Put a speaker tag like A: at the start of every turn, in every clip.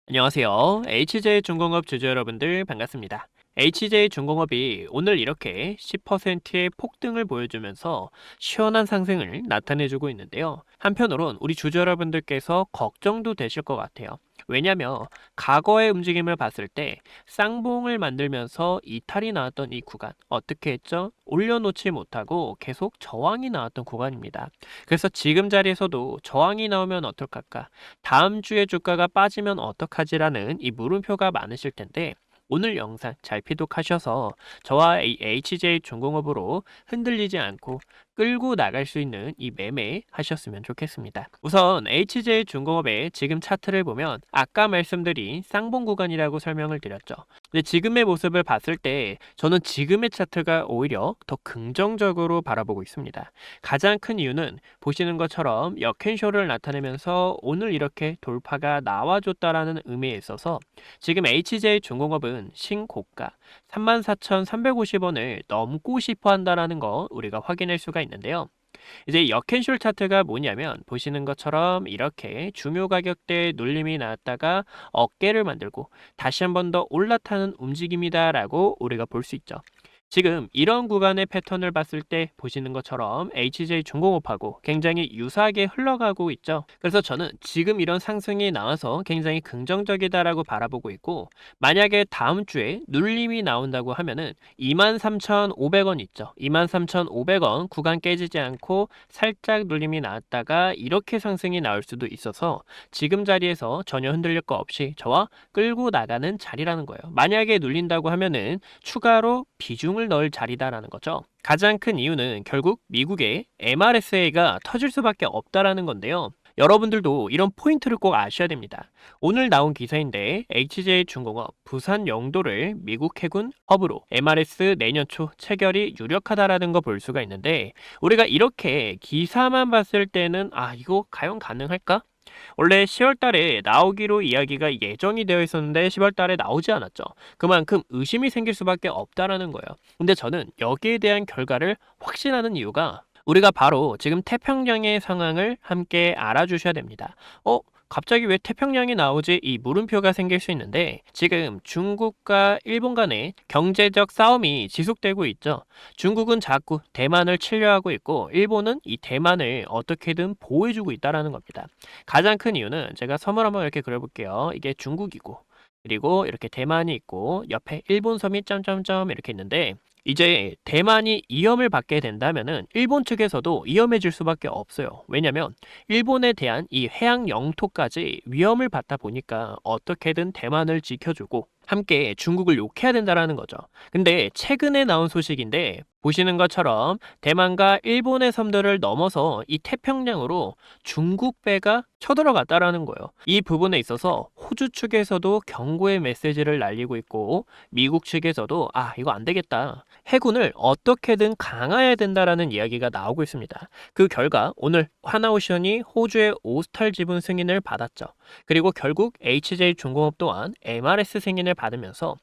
A: 안녕하세요. HJ중공업 주주 여러분들 반갑습니다. HJ중공업이 오늘 이렇게 10%의 폭등을 보여주면서 시원한 상승을 나타내주고 있는데요. 한편으론 우리 주주 여러분들께서 걱정도 되실 것 같아요. 왜냐하면 과거의 움직임을 봤을 때 쌍봉을 만들면서 이탈이 나왔던 이 구간 어떻게 했죠? 올려놓지 못하고 계속 저항이 나왔던 구간입니다. 그래서 지금 자리에서도 저항이 나오면 어떡할까? 다음 주에 주가가 빠지면 어떡하지라는 이 물음표가 많으실 텐데 오늘 영상 잘 피독하셔서 저와 이 HJ중공업으로 흔들리지 않고 끌고 나갈 수 있는 이 매매 하셨으면 좋겠습니다. 우선 HJ중공업의 지금 차트를 보면 아까 말씀드린 쌍봉 구간이라고 설명을 드렸죠. 근데 지금의 모습을 봤을 때 저는 지금의 차트가 오히려 더 긍정적으로 바라보고 있습니다. 가장 큰 이유는 보시는 것처럼 역행쇼를 나타내면서 오늘 이렇게 돌파가 나와줬다라는 의미에 있어서 지금 HJ중공업은 신고가 34,350원을 넘고 싶어 한다라는 거 우리가 확인할 수가 있는데요. 이제 역행쇼 차트가 뭐냐면 보시는 것처럼 이렇게 중요 가격대 눌림이 나왔다가 어깨를 만들고 다시 한 번 더 올라타는 움직임이다라고 우리가 볼 수 있죠. 지금 이런 구간의 패턴을 봤을 때 보시는 것처럼 HJ중공업하고 굉장히 유사하게 흘러가고 있죠. 그래서 저는 지금 이런 상승이 나와서 굉장히 긍정적이다라고 바라보고 있고, 만약에 다음 주에 눌림이 나온다고 하면은 23,500원 있죠. 23,500원 구간 깨지지 않고 살짝 눌림이 나왔다가 이렇게 상승이 나올 수도 있어서 지금 자리에서 전혀 흔들릴 거 없이 저와 끌고 나가는 자리라는 거예요. 만약에 눌린다고 하면은 추가로 비중을 넣을 자리다라는 거죠. 가장 큰 이유는 결국 미국의 MRSA가 터질 수밖에 없다라는 건데요. 여러분들도 이런 포인트를 꼭 아셔야 됩니다. 오늘 나온 기사인데 HJ중공업 부산 영도를 미국 해군 허브로 MRS 내년 초 체결이 유력하다라는 거 볼 수가 있는데, 우리가 이렇게 기사만 봤을 때는 이거 과연 가능할까? 원래 10월 달에 나오기로 이야기가 예정이 되어 있었는데 10월 달에 나오지 않았죠. 그만큼 의심이 생길 수밖에 없다라는 거예요. 근데 저는 여기에 대한 결과를 확신하는 이유가 우리가 바로 지금 태평양의 상황을 함께 알아주셔야 됩니다. 갑자기 왜 태평양이 나오지? 이 물음표가 생길 수 있는데 지금 중국과 일본 간의 경제적 싸움이 지속되고 있죠. 중국은 자꾸 대만을 치려하고 있고 일본은 이 대만을 어떻게든 보호해주고 있다는 겁니다. 가장 큰 이유는 제가 섬을 한번 이렇게 그려볼게요. 이게 중국이고 그리고 이렇게 대만이 있고 옆에 일본 섬이 점점점 이렇게 있는데, 이제 대만이 위험을 받게 된다면은 일본 측에서도 위험해질 수밖에 없어요. 왜냐면 일본에 대한 이 해양 영토까지 위험을 받다 보니까 어떻게든 대만을 지켜주고 함께 중국을 욕해야 된다라는 거죠. 근데 최근에 나온 소식인데 보시는 것처럼 대만과 일본의 섬들을 넘어서 이 태평양으로 중국 배가 쳐들어갔다라는 거예요. 이 부분에 있어서 호주 측에서도 경고의 메시지를 날리고 있고 미국 측에서도 이거 안 되겠다. 해군을 어떻게든 강화해야 된다라는 이야기가 나오고 있습니다. 그 결과 오늘 하나오션이 호주의 오스탈 지분 승인을 받았죠. 그리고 결국 HJ중공업 또한 MRS 승인을 받으면서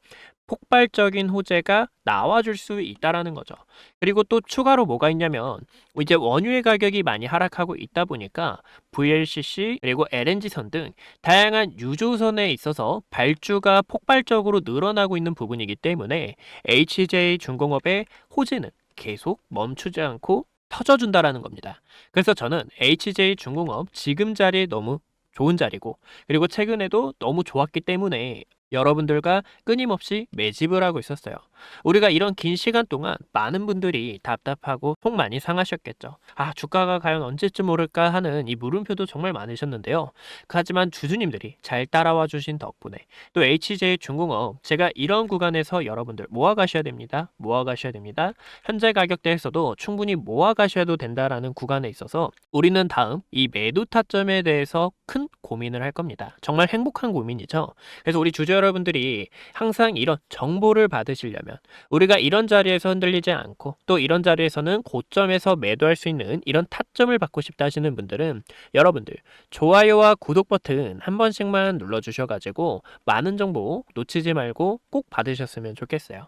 A: 폭발적인 호재가 나와줄 수 있다라는 거죠. 그리고 또 추가로 뭐가 있냐면 이제 원유의 가격이 많이 하락하고 있다 보니까 VLCC 그리고 LNG선 등 다양한 유조선에 있어서 발주가 폭발적으로 늘어나고 있는 부분이기 때문에 HJ중공업의 호재는 계속 멈추지 않고 터져준다라는 겁니다. 그래서 저는 HJ중공업 지금 자리에 너무 좋은 자리고, 그리고 최근에도 너무 좋았기 때문에 여러분들과 끊임없이 매집을 하고 있었어요. 우리가 이런 긴 시간 동안 많은 분들이 답답하고 속 많이 상하셨겠죠. 주가가 과연 언제쯤 오를까 하는 이 물음표도 정말 많으셨는데요. 하지만 주주님들이 잘 따라와 주신 덕분에 또 HJ중공업 제가 이런 구간에서 여러분들 모아가셔야 됩니다. 모아가셔야 됩니다. 현재 가격대에서도 충분히 모아가셔도 된다라는 구간에 있어서 우리는 다음 이 매도 타점에 대해서 큰 고민을 할 겁니다. 정말 행복한 고민이죠. 그래서 우리 주주 여러분들이 항상 이런 정보를 받으시려면 우리가 이런 자리에서 흔들리지 않고 또 이런 자리에서는 고점에서 매도할 수 있는 이런 타점을 받고 싶다 하시는 분들은 여러분들 좋아요와 구독 버튼 한 번씩만 눌러주셔가지고 많은 정보 놓치지 말고 꼭 받으셨으면 좋겠어요.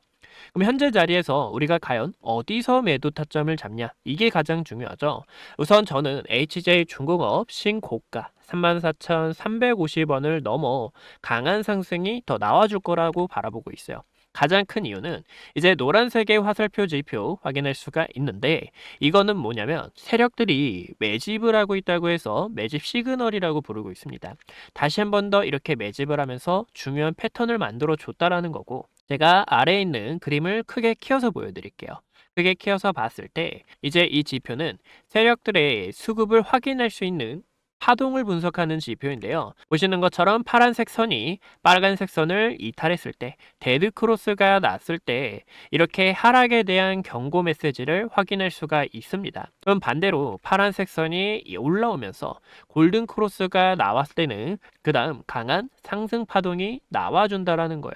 A: 그럼 현재 자리에서 우리가 과연 어디서 매도 타점을 잡냐? 이게 가장 중요하죠. 우선 저는 HJ중공업 신고가 34,350원을 넘어 강한 상승이 더 나와줄 거라고 바라보고 있어요. 가장 큰 이유는 이제 노란색의 화살표 지표 확인할 수가 있는데, 이거는 뭐냐면 세력들이 매집을 하고 있다고 해서 매집 시그널이라고 부르고 있습니다. 다시 한 번 더 이렇게 매집을 하면서 중요한 패턴을 만들어 줬다라는 거고, 제가 아래에 있는 그림을 크게 키워서 보여드릴게요. 크게 키워서 봤을 때 이제 이 지표는 세력들의 수급을 확인할 수 있는 파동을 분석하는 지표인데요. 보시는 것처럼 파란색 선이 빨간색 선을 이탈했을 때, 데드 크로스가 났을 때 이렇게 하락에 대한 경고 메시지를 확인할 수가 있습니다. 그럼 반대로 파란색 선이 올라오면서 골든 크로스가 나왔을 때는 그 다음 강한 상승 파동이 나와준다라는 거예요.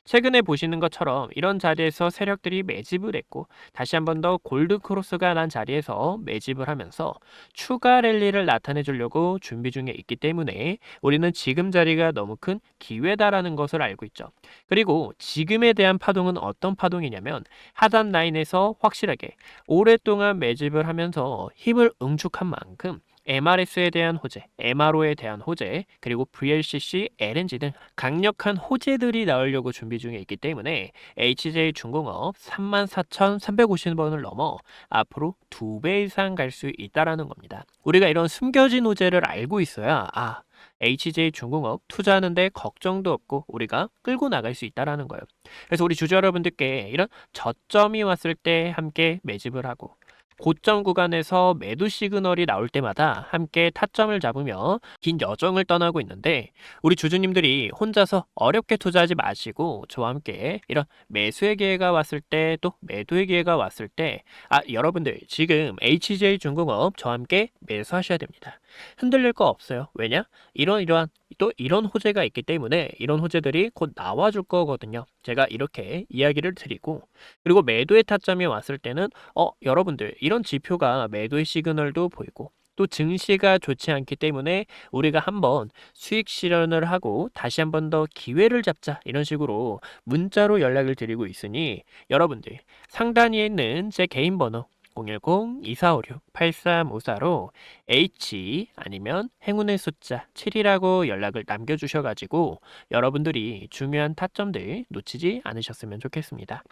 A: 최근에 보시는 것처럼 이런 자리에서 세력들이 매집을 했고, 다시 한 번 더 골든 크로스가 난 자리에서 매집을 하면서 추가 랠리를 나타내 주려고 준비 중에 있기 때문에 우리는 지금 자리가 너무 큰 기회다라는 것을 알고 있죠. 그리고 지금에 대한 파동은 어떤 파동이냐면, 하단 라인에서 확실하게 오랫동안 매집을 하면서 힘을 응축한 만큼 MRS에 대한 호재, MRO에 대한 호재, 그리고 VLCC, LNG 등 강력한 호재들이 나오려고 준비 중에 있기 때문에 HJ중공업 34,350원을 넘어 앞으로 2배 이상 갈 수 있다라는 겁니다. 우리가 이런 숨겨진 호재를 알고 있어야 HJ중공업 투자하는데 걱정도 없고 우리가 끌고 나갈 수 있다라는 거예요. 그래서 우리 주주 여러분들께 이런 저점이 왔을 때 함께 매집을 하고, 고점 구간에서 매도 시그널이 나올 때마다 함께 타점을 잡으며 긴 여정을 떠나고 있는데, 우리 주주님들이 혼자서 어렵게 투자하지 마시고 저와 함께 이런 매수의 기회가 왔을 때, 또 매도의 기회가 왔을 때 여러분들 지금 HJ중공업 저와 함께 매수하셔야 됩니다. 흔들릴 거 없어요. 왜냐? 이런 호재가 있기 때문에 이런 호재들이 곧 나와줄 거거든요. 제가 이렇게 이야기를 드리고, 그리고 매도의 타점이 왔을 때는 여러분들 이런 지표가 매도의 시그널도 보이고, 또 증시가 좋지 않기 때문에 우리가 한번 수익 실현을 하고 다시 한 번 더 기회를 잡자, 이런 식으로 문자로 연락을 드리고 있으니 여러분들 상단위에 있는 제 개인 번호 010-2456-8354로 H 아니면 행운의 숫자 7이라고 연락을 남겨주셔가지고 여러분들이 중요한 타점들 놓치지 않으셨으면 좋겠습니다.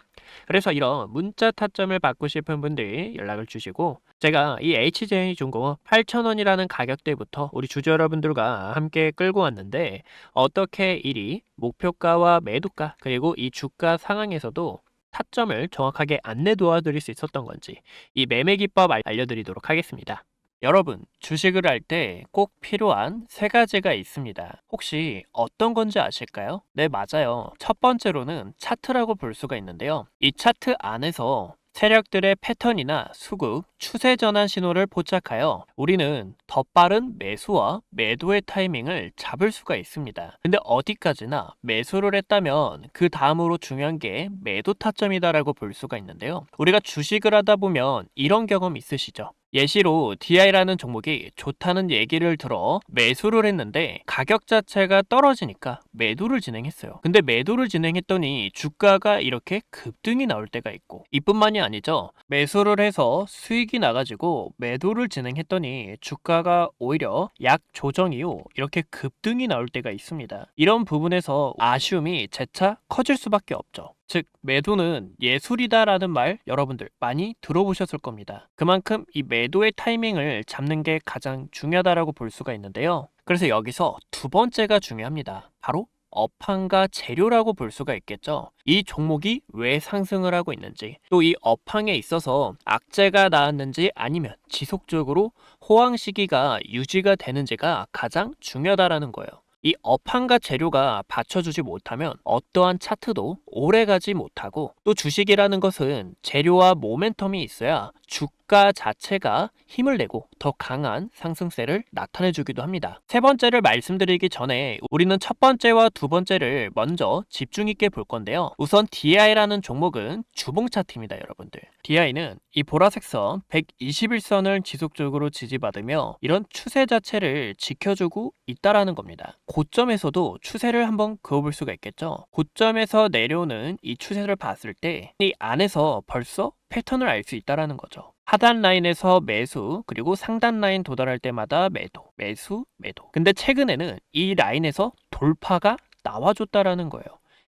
A: 그래서 이런 문자 타점을 받고 싶은 분들 연락을 주시고, 제가 이 HJ중공업 8,000원이라는 가격대부터 우리 주주 여러분들과 함께 끌고 왔는데, 어떻게 일이 목표가와 매도가 그리고 이 주가 상황에서도 타점을 정확하게 안내 도와드릴 수 있었던 건지, 이 매매 기법 알려드리도록 하겠습니다. 여러분, 주식을 할 때 꼭 필요한 세 가지가 있습니다. 혹시 어떤 건지 아실까요? 네, 맞아요. 첫 번째로는 차트라고 볼 수가 있는데요. 이 차트 안에서 세력들의 패턴이나 수급, 추세 전환 신호를 포착하여 우리는 더 빠른 매수와 매도의 타이밍을 잡을 수가 있습니다. 근데 어디까지나 매수를 했다면 그 다음으로 중요한 게 매도 타점이다라고 볼 수가 있는데요. 우리가 주식을 하다 보면 이런 경험 있으시죠? 예시로 DI라는 종목이 좋다는 얘기를 들어 매수를 했는데 가격 자체가 떨어지니까 매도를 진행했어요. 근데 매도를 진행했더니 주가가 이렇게 급등이 나올 때가 있고, 이뿐만이 아니죠. 매수를 해서 수익이 나가지고 매도를 진행했더니 주가가 오히려 약 조정 이후 이렇게 급등이 나올 때가 있습니다. 이런 부분에서 아쉬움이 재차 커질 수밖에 없죠. 즉, 매도는 예술이다라는 말 여러분들 많이 들어보셨을 겁니다. 그만큼 이 매도의 타이밍을 잡는 게 가장 중요하다라고 볼 수가 있는데요. 그래서 여기서 두 번째가 중요합니다. 바로 업황과 재료라고 볼 수가 있겠죠. 이 종목이 왜 상승을 하고 있는지, 또 이 업황에 있어서 악재가 나왔는지 아니면 지속적으로 호황 시기가 유지가 되는지가 가장 중요하다라는 거예요. 이 업황과 재료가 받쳐주지 못하면 어떠한 차트도 오래 가지 못하고, 또 주식이라는 것은 재료와 모멘텀이 있어야 주가 주가 자체가 힘을 내고 더 강한 상승세를 나타내주기도 합니다. 세 번째를 말씀드리기 전에 우리는 첫 번째와 두 번째를 먼저 집중 있게 볼 건데요. 우선 DI라는 종목은 주봉 차트입니다, 여러분들. DI는 이 보라색 선 121선을 지속적으로 지지받으며 이런 추세 자체를 지켜주고 있다라는 겁니다. 고점에서도 추세를 한번 그어볼 수가 있겠죠. 고점에서 내려오는 이 추세를 봤을 때 이 안에서 벌써 패턴을 알 수 있다라는 거죠. 하단 라인에서 매수, 그리고 상단 라인 도달할 때마다 매도, 매수, 매도. 근데 최근에는 이 라인에서 돌파가 나와줬다라는 거예요.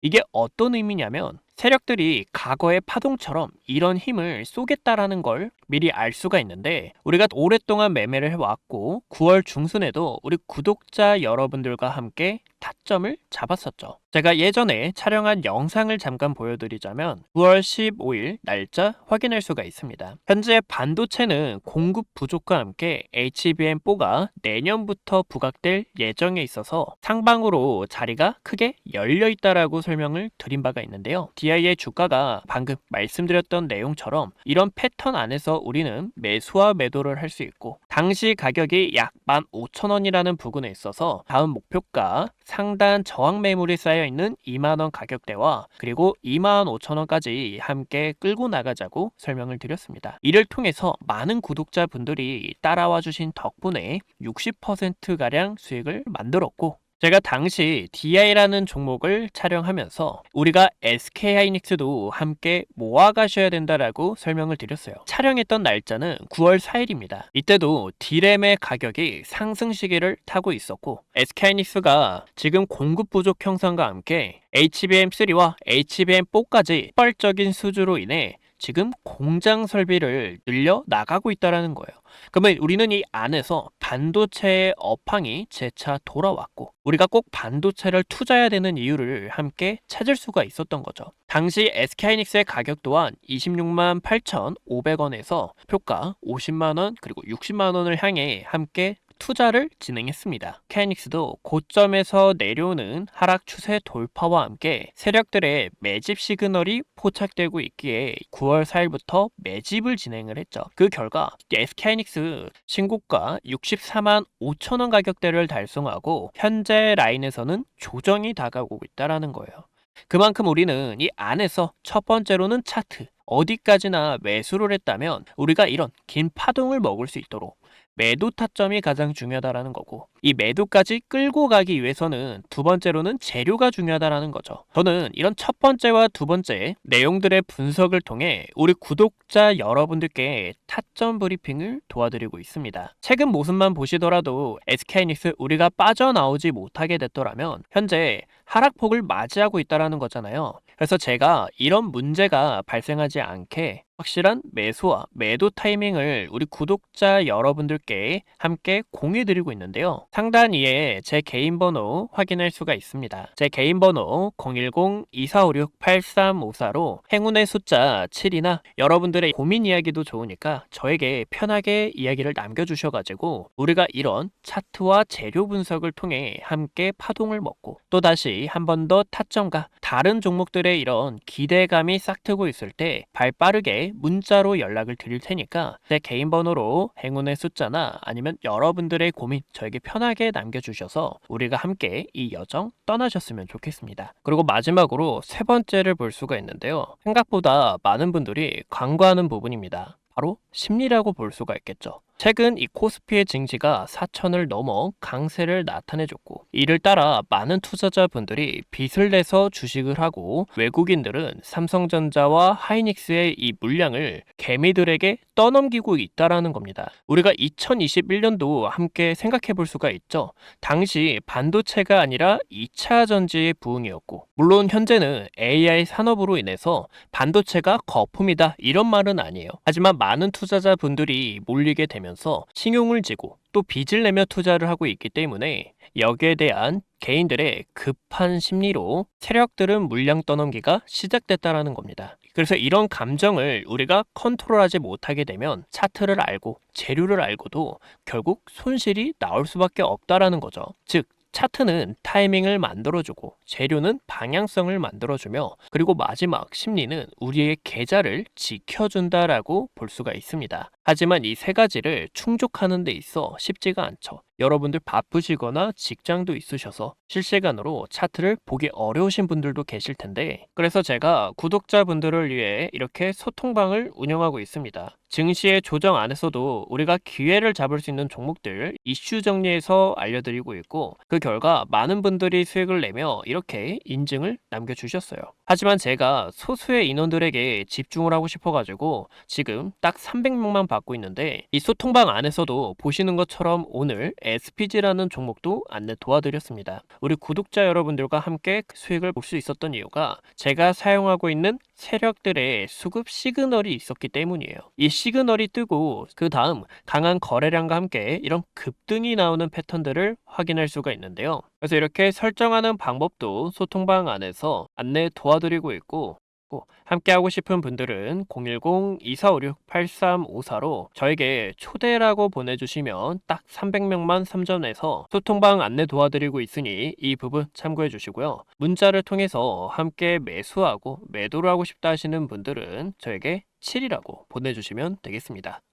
A: 이게 어떤 의미냐면 세력들이 과거의 파동처럼 이런 힘을 쏘겠다라는 걸 미리 알 수가 있는데, 우리가 오랫동안 매매를 해왔고 9월 중순에도 우리 구독자 여러분들과 함께 타점을 잡았었죠. 제가 예전에 촬영한 영상을 잠깐 보여드리자면 9월 15일 날짜 확인할 수가 있습니다. 현재 반도체는 공급 부족과 함께 HBM4가 내년부터 부각될 예정에 있어서 상방으로 자리가 크게 열려 있다라고 설명을 드린 바가 있는데요. DI의 주가가 방금 말씀드렸던 내용처럼 이런 패턴 안에서 우리는 매수와 매도를 할 수 있고, 당시 가격이 약 15,000원이라는 부근에 있어서 다음 목표가 상단 저항 매물이 쌓여있는 2만원 가격대와 그리고 25,000원까지 함께 끌고 나가자고 설명을 드렸습니다. 이를 통해서 많은 구독자분들이 따라와 주신 덕분에 60%가량 수익을 만들었고, 제가 당시 DI라는 종목을 촬영하면서 우리가 SK하이닉스도 함께 모아가셔야 된다라고 설명을 드렸어요. 촬영했던 날짜는 9월 4일입니다. 이때도 D램의 가격이 상승 시기를 타고 있었고, SK하이닉스가 지금 공급 부족 형성과 함께 HBM3와 HBM4까지 폭발적인 수주로 인해 지금 공장 설비를 늘려 나가고 있다라는 거예요. 그러면 우리는 이 안에서 반도체의 업황이 재차 돌아왔고, 우리가 꼭 반도체를 투자해야 되는 이유를 함께 찾을 수가 있었던 거죠. 당시 SK하이닉스의 가격 또한 26만 8,500원에서 표가 50만원 그리고 60만원을 향해 함께 투자를 진행했습니다. SK하이닉스도 고점에서 내려오는 하락 추세 돌파와 함께 세력들의 매집 시그널이 포착되고 있기에 9월 4일부터 매집을 진행을 했죠. 그 결과 SK하이닉스 신고가 64만 5천원 가격대를 달성하고 현재 라인에서는 조정이 다가오고 있다는 거예요. 그만큼 우리는 이 안에서 첫 번째로는 차트, 어디까지나 매수를 했다면 우리가 이런 긴 파동을 먹을 수 있도록 매도 타점이 가장 중요하다라는 거고, 이 매도까지 끌고 가기 위해서는 두 번째로는 재료가 중요하다라는 거죠. 저는 이런 첫 번째와 두 번째 내용들의 분석을 통해 우리 구독자 여러분들께 타점 브리핑을 도와드리고 있습니다. 최근 모습만 보시더라도 SK하이닉스 우리가 빠져나오지 못하게 됐더라면 현재 하락폭을 맞이하고 있다는 거잖아요. 그래서 제가 이런 문제가 발생하지 않게 확실한 매수와 매도 타이밍을 우리 구독자 여러분들께 함께 공유드리고 있는데요. 상단 위에 제 개인 번호 확인할 수가 있습니다. 제 개인 번호 010-2456-8354로 행운의 숫자 7이나 여러분들의 고민 이야기도 좋으니까 저에게 편하게 이야기를 남겨주셔가지고 우리가 이런 차트와 재료 분석을 통해 함께 파동을 먹고 또다시 한 번 더 타점과 다른 종목들의 이런 기대감이 싹트고 있을 때 발빠르게 문자로 연락을 드릴 테니까 제 개인 번호로 행운의 숫자나 아니면 여러분들의 고민 저에게 편하게 남겨주셔서 우리가 함께 이 여정 떠나셨으면 좋겠습니다. 그리고 마지막으로 세 번째를 볼 수가 있는데요. 생각보다 많은 분들이 간과하는 부분입니다. 바로 심리라고 볼 수가 있겠죠. 최근 이 코스피의 증시가 4천을 넘어 강세를 나타내줬고, 이를 따라 많은 투자자분들이 빚을 내서 주식을 하고 외국인들은 삼성전자와 하이닉스의 이 물량을 개미들에게 떠넘기고 있다라는 겁니다. 우리가 2021년도 함께 생각해 볼 수가 있죠. 당시 반도체가 아니라 2차 전지의 부흥이었고, 물론 현재는 AI 산업으로 인해서 반도체가 거품이다 이런 말은 아니에요. 하지만 많은 투자자분들이 몰리게 되면서 신용을 지고 또 빚을 내며 투자를 하고 있기 때문에 여기에 대한 개인들의 급한 심리로 세력들은 물량 떠넘기가 시작됐다라는 겁니다. 그래서 이런 감정을 우리가 컨트롤하지 못하게 되면 차트를 알고 재료를 알고도 결국 손실이 나올 수밖에 없다라는 거죠. 즉 차트는 타이밍을 만들어주고 재료는 방향성을 만들어주며 그리고 마지막 심리는 우리의 계좌를 지켜준다라고 볼 수가 있습니다. 하지만 이 세 가지를 충족하는 데 있어 쉽지가 않죠. 여러분들 바쁘시거나 직장도 있으셔서 실시간으로 차트를 보기 어려우신 분들도 계실 텐데, 그래서 제가 구독자분들을 위해 이렇게 소통방을 운영하고 있습니다. 증시의 조정 안에서도 우리가 기회를 잡을 수 있는 종목들 이슈 정리해서 알려드리고 있고, 그 결과 많은 분들이 수익을 내며 이렇게 인증을 남겨주셨어요. 하지만 제가 소수의 인원들에게 집중을 하고 싶어가지고 지금 딱 300명만 받고 있는데, 이 소통방 안에서도 보시는 것처럼 오늘 SPG라는 종목도 안내 도와드렸습니다. 우리 구독자 여러분들과 함께 수익을 볼 수 있었던 이유가 제가 사용하고 있는 세력들의 수급 시그널이 있었기 때문이에요. 이 시그널이 뜨고 그 다음 강한 거래량과 함께 이런 급등이 나오는 패턴들을 확인할 수가 있는데요. 그래서 이렇게 설정하는 방법도 소통방 안에서 안내 도와드리고 있고, 함께 하고 싶은 분들은 010-2456-8354로 저에게 초대라고 보내주시면 딱 300명만 선점해서 소통방 안내 도와드리고 있으니 이 부분 참고해 주시고요. 문자를 통해서 함께 매수하고 매도를 하고 싶다 하시는 분들은 저에게 7이라고 보내주시면 되겠습니다.